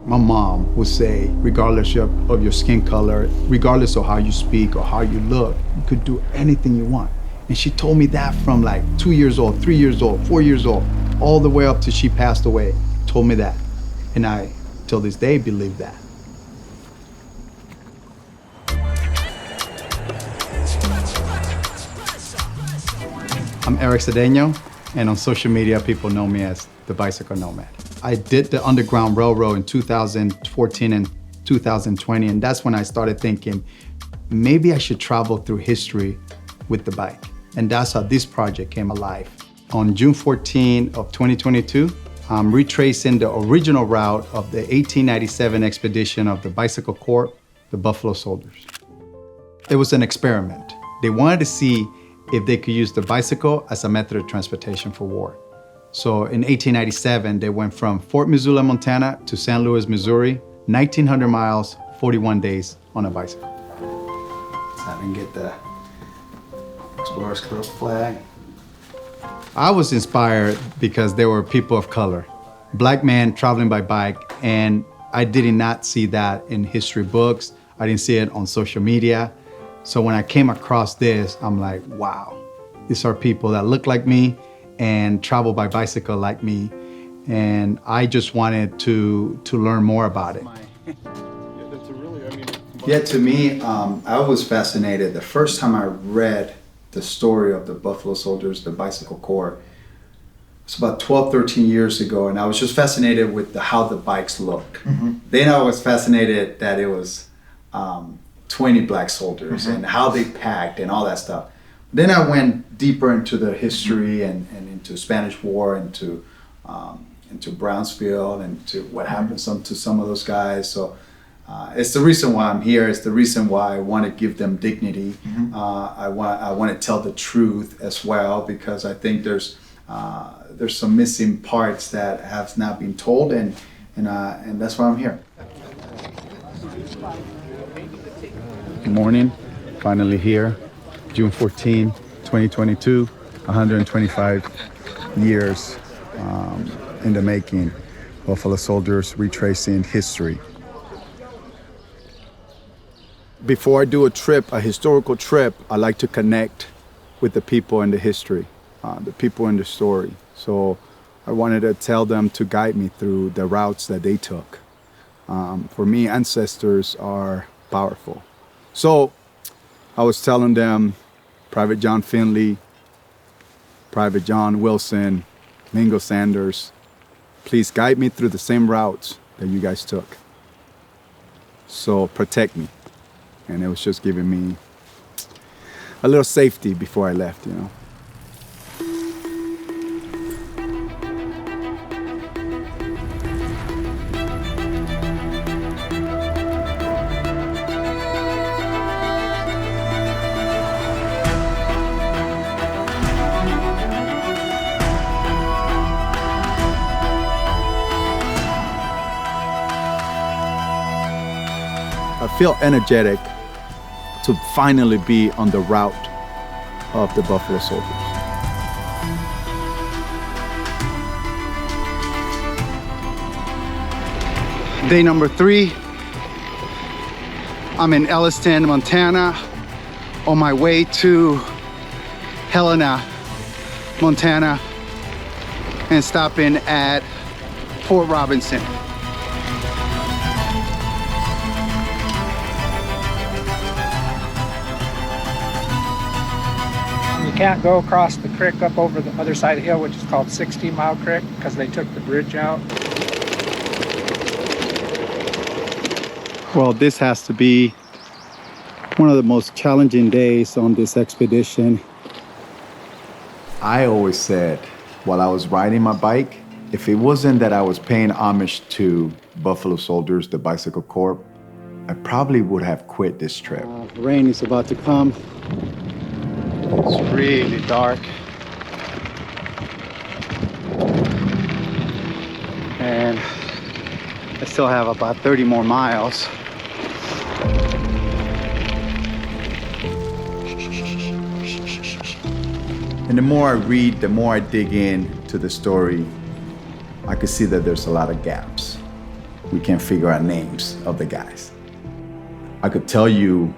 My mom would say, regardless of your skin color, regardless of how you speak or how you look, you could do anything you want. And she told me that from like 2 years old, 3 years old, 4 years old, all the way up till she passed away, told me that. And I, till this day, believe that. I'm Eric Cedeno, and on social media, people know me as the Bicycle Nomad. I did the Underground Railroad in 2014 and 2020, and that's when I started thinking, maybe I should travel through history with the bike. And that's how this project came alive. On June 14 of 2022, I'm retracing the original route of the 1897 expedition of the Bicycle Corps, the Buffalo Soldiers. It was an experiment. They wanted to see if they could use the bicycle as a method of transportation for war. So in 1897, they went from Fort Missoula, Montana to St. Louis, Missouri, 1,900 miles, 41 days on a bicycle. So I didn't get the Explorers Club flag. I was inspired because there were people of color, Black men traveling by bike, and I did not see that in history books. I didn't see it on social media. So when I came across this, I'm like, wow, these are people that look like me and travel by bicycle like me. And I just wanted to learn more about it. Yeah, to me, I was fascinated. The first time I read the story of the Buffalo Soldiers, the Bicycle Corps, it's about 12, 13 years ago, and I was just fascinated with how the bikes look. Mm-hmm. Then I was fascinated that it was 20 black soldiers and how they packed and all that stuff. Then I went deeper into the history and into Spanish War, into Brownsville, and to what happened to some of those guys. So it's the reason why I'm here. It's the reason why I want to give them dignity. Mm-hmm. I want to tell the truth as well, because I think there's some missing parts that have not been told, and that's why I'm here. Good morning, finally here, June 14, 2022, 125 years in the making. Buffalo Soldiers retracing history. Before I do a historical trip, I like to connect with the people in the history, the people in the story. So I wanted to tell them to guide me through the routes that they took. For me, ancestors are powerful. So I was telling them, Private John Finley, Private John Wilson, Mingo Sanders, please guide me through the same routes that you guys took. So protect me. And it was just giving me a little safety before I left, you know. I feel energetic to finally be on the route of the Buffalo Soldiers. Day number 3, I'm in Elliston, Montana, on my way to Helena, Montana, and stopping at Fort Robinson. You can't go across the creek up over the other side of the hill, which is called 16 Mile Creek, because they took the bridge out. Well, this has to be one of the most challenging days on this expedition. I always said, while I was riding my bike, if it wasn't that I was paying homage to Buffalo Soldiers, the Bicycle Corps, I probably would have quit this trip. Rain is about to come. It's really dark. And I still have about 30 more miles. And the more I read, the more I dig in to the story, I could see that there's a lot of gaps. we can't figure out names of the guys. I could tell you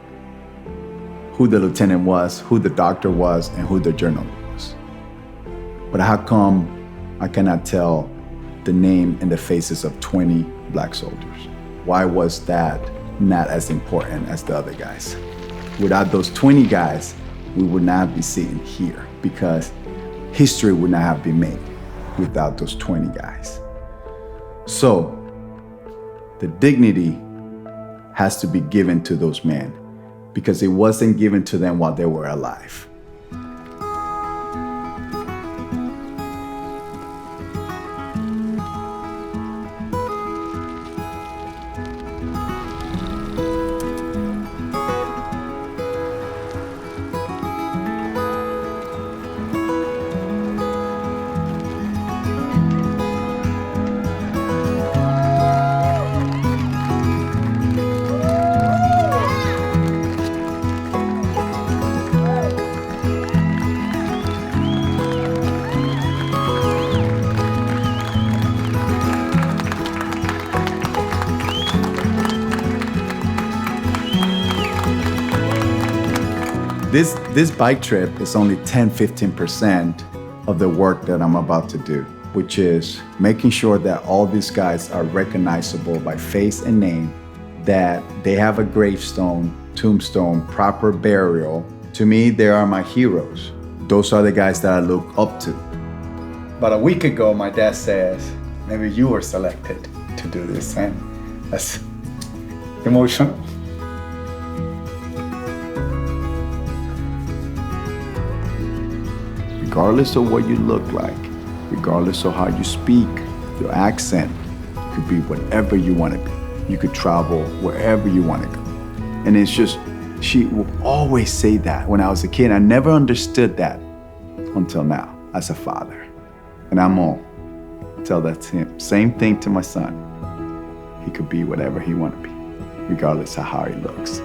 who the lieutenant was, who the doctor was, and who the journal was. But how come I cannot tell the name and the faces of 20 black soldiers? Why was that not as important as the other guys? Without those 20 guys, we would not be sitting here, because history would not have been made without those 20 guys. So the dignity has to be given to those men, because it wasn't given to them while they were alive. This bike trip is only 10-15% of the work that I'm about to do, which is making sure that all these guys are recognizable by face and name, that they have a gravestone, tombstone, proper burial. To me, they are my heroes. Those are the guys that I look up to. About a week ago, my dad says, maybe you were selected to do this, and that's emotional. Regardless of what you look like, regardless of how you speak, your accent, you could be whatever you want to be. You could travel wherever you want to go. And it's just, she will always say that. When I was a kid, I never understood that until now as a father. And I'm gonna tell that to him. Same thing to my son. He could be whatever he want to be, regardless of how he looks.